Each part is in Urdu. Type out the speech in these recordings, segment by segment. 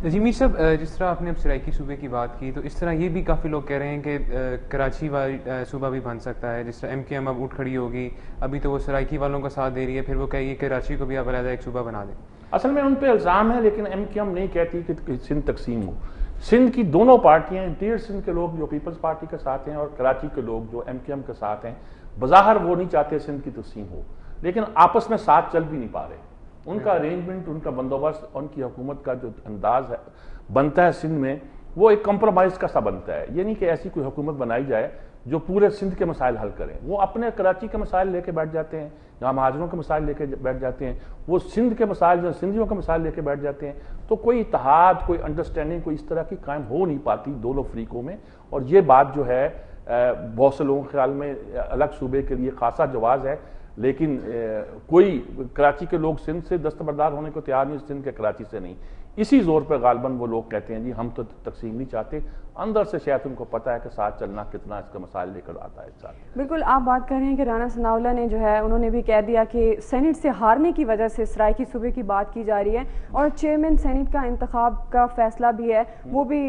جی میر صاحب، جس طرح آپ نے اب سرائکی صوبے کی بات کی تو اس طرح یہ بھی کافی لوگ کہہ رہے ہیں کہ کراچی صوبہ بھی بن سکتا ہے. جس طرح ایم کیو ایم اب اٹھ کھڑی ہوگی، ابھی تو وہ سرائکی والوں کا ساتھ دے رہی ہے، پھر وہ کہے گی کراچی کو بھی آپ علیحدہ ایک صوبہ بنا دیں. اصل میں ان پہ الزام ہے، لیکن ایم کیو ایم نہیں کہتی کہ سندھ تقسیم ہو. سندھ کی دونوں پارٹیاں، انٹیریئر سندھ کے لوگ جو پیپلز پارٹی کے ساتھ ہیں اور کراچی کے لوگ جو ایم کیو ایم کے ساتھ ہیں، بظاہر وہ نہیں چاہتے سندھ کی تقسیم ہو، لیکن آپس میں ساتھ چل بھی نہیں پا رہے. ان کا ارینجمنٹ، ان کا بندوبست، ان کی حکومت کا جو انداز ہے بنتا ہے سندھ میں، وہ ایک کمپرومائز کا سا بنتا ہے. یہ نہیں کہ ایسی کوئی حکومت بنائی جائے جو پورے سندھ کے مسائل حل کریں. وہ اپنے کراچی کے مسائل لے کے بیٹھ جاتے ہیں، یہاں مہاجروں کے مسائل لے کے بیٹھ جاتے ہیں، وہ سندھ کے مسائل جو سندھیوں کے مسائل لے کے بیٹھ جاتے ہیں. تو کوئی اتحاد، کوئی انڈرسٹینڈنگ، کوئی اس طرح کی قائم ہو نہیں پاتی دونوں فریقوں میں. اور یہ بات جو ہے بہت سے لوگوں کے خیال میں الگ صوبے کے لیے خاصا جواز ہے، لیکن کوئی کراچی کے لوگ سندھ سے دستبردار ہونے کو تیار نہیں، سندھ کے کراچی سے نہیں. اسی زور پہ غالباً وہ لوگ کہتے ہیں جی ہم تو تقسیم نہیں چاہتے. اندر سے شاید ان کو پتہ ہے کہ ساتھ چلنا کتنا اس کا مسائل لے کر آتا ہے ساتھ. بالکل آپ بات کر رہے ہیں کہ رانا ثناءاللہ نے جو ہے انہوں نے بھی کہہ دیا کہ سینٹ سے ہارنے کی وجہ سے سرائکی صوبے کی بات کی جا رہی ہے، اور چیئرمین سینٹ کا انتخاب کا فیصلہ بھی ہے وہ بھی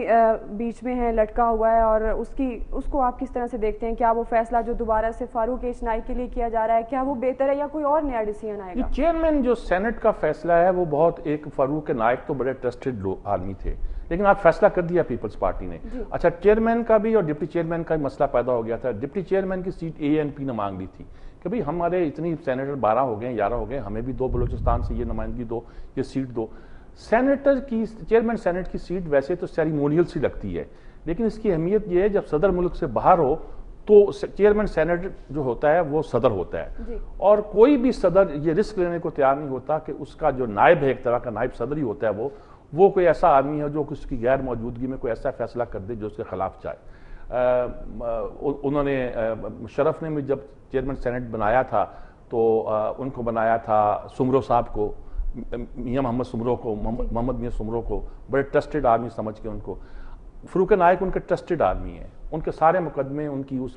بیچ میں ہے، لٹکا ہوا ہے. اور اس کو آپ کس طرح سے دیکھتے ہیں؟ کیا وہ فیصلہ جو دوبارہ سے فاروق اجتماعی کے لیے کیا جا رہا ہے کیا وہ بہتر ہے یا کوئی اور نیا ڈیسیژن آئے گا؟ چیئرمین جو سینٹ کا فیصلہ ہے وہ بہت ایک فاروق نائک تو بڑے ٹرسٹڈ آدمی تھے، لیکن آپ فیصلہ کر دیا پیپلز پارٹی نے. اچھا، چیئرمین کا بھی اور ڈپٹی چیئرمین کا بھی مسئلہ پیدا ہو گیا تھا. ڈپٹی چیئرمین کی سیٹ اے این پی نے مانگ لی تھی کہ بھئی ہمارے اتنی سینیٹر 12 ہو گئے 11 ہو گئے، ہمیں بھی 2 بلوچستان سے یہ نمائندگی دو، یہ سیٹ دو. سینیٹر کی چیئرمین سینٹ کی سیٹ ویسے تو سیریمونیل سی لگتی ہے، لیکن اس کی اہمیت یہ ہے جب صدر ملک سے باہر ہو تو چیئرمین سینٹ جو ہوتا ہے وہ صدر ہوتا ہے. اور کوئی بھی صدر یہ رسک لینے کو تیار نہیں ہوتا کہ اس کا جو نائب ہے، ایک طرح کا نائب صدر ہی ہوتا ہے وہ کوئی ایسا آدمی ہے جو اس کی غیر موجودگی میں کوئی ایسا فیصلہ کر دے جو اس کے خلاف جائے. انہوں نے مشرف نے بھی جب چیئرمین سینٹ بنایا تھا تو ان کو بنایا تھا سمرو صاحب کو، میاں محمد سمرو کو، محمد میاں سمرو کو، بڑے ٹرسٹڈ آدمی سمجھ کے ان کو. فاروق نائک ان کے ٹرسٹڈ آدمی ہیں، ان کے سارے مقدمے ان کی اس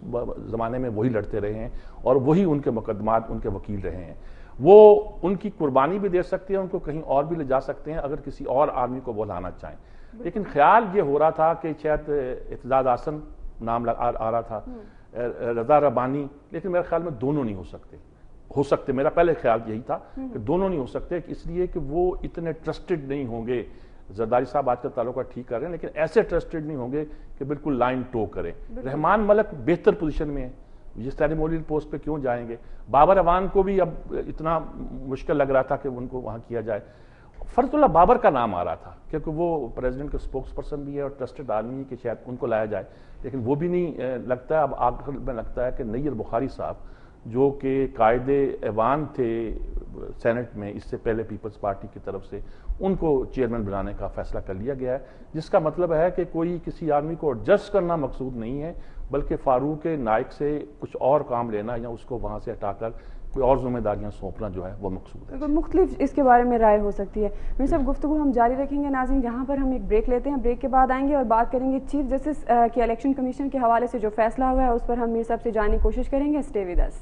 زمانے میں وہی لڑتے رہے ہیں اور وہی ان کے مقدمات ان کے وکیل رہے ہیں. وہ ان کی قربانی بھی دے سکتے ہیں، ان کو کہیں اور بھی لے جا سکتے ہیں اگر کسی اور آدمی کو وہ لانا چاہیں. لیکن خیال یہ ہو رہا تھا کہ شاید اعتزاز احسن نام آ رہا تھا، رضا ربانی، لیکن میرے خیال میں دونوں نہیں ہو سکتے. میرا پہلے خیال یہی تھا کہ دونوں نہیں ہو سکتے، اس لیے کہ وہ اتنے ٹرسٹڈ نہیں ہوں گے. زرداری صاحب آج کا تعلقات ٹھیک کر رہے ہیں لیکن ایسے ٹرسٹڈ نہیں ہوں گے کہ بالکل لائن ٹو کریں. رحمان ملک بہتر پوزیشن میں ہیں، یہ سیریمونیل پوسٹ پہ کیوں جائیں گے؟ بابر اعوان کو بھی اب اتنا مشکل لگ رہا تھا کہ ان کو وہاں کیا جائے. فرض اللہ بابر کا نام آ رہا تھا کیونکہ وہ پریزیڈنٹ کے سپوکس پرسن بھی ہے اور ٹرسٹڈ آدمی ہے کہ شاید ان کو لایا جائے، لیکن وہ بھی نہیں لگتا ہے. اب آخر میں لگتا ہے کہ نیر بخاری صاحب جو کہ قائد ایوان تھے سینٹ میں اس سے پہلے پیپلز پارٹی کی طرف سے، ان کو چیئرمین بنانے کا فیصلہ کر لیا گیا ہے، جس کا مطلب ہے کہ کوئی کسی آدمی کو ایڈجسٹ کرنا مقصود نہیں ہے بلکہ فاروق نائک سے کچھ اور کام لینا یا اس کو وہاں سے ہٹا کر کوئی اور ذمہ داریاں سونپنا جو ہے وہ مقصود ہے. مختلف اس کے بارے میں رائے ہو سکتی ہے. میرے صاحب گفتگو ہم جاری رکھیں گے ناظرین، جہاں پر ہم ایک بریک لیتے ہیں. بریک کے بعد آئیں گے اور بات کریں گے چیف جسٹس کے الیکشن کمیشن کے حوالے سے جو فیصلہ ہوا ہے اس پر ہم میر صاحب سے جاننے کی کوشش کریں گے. Stay with us.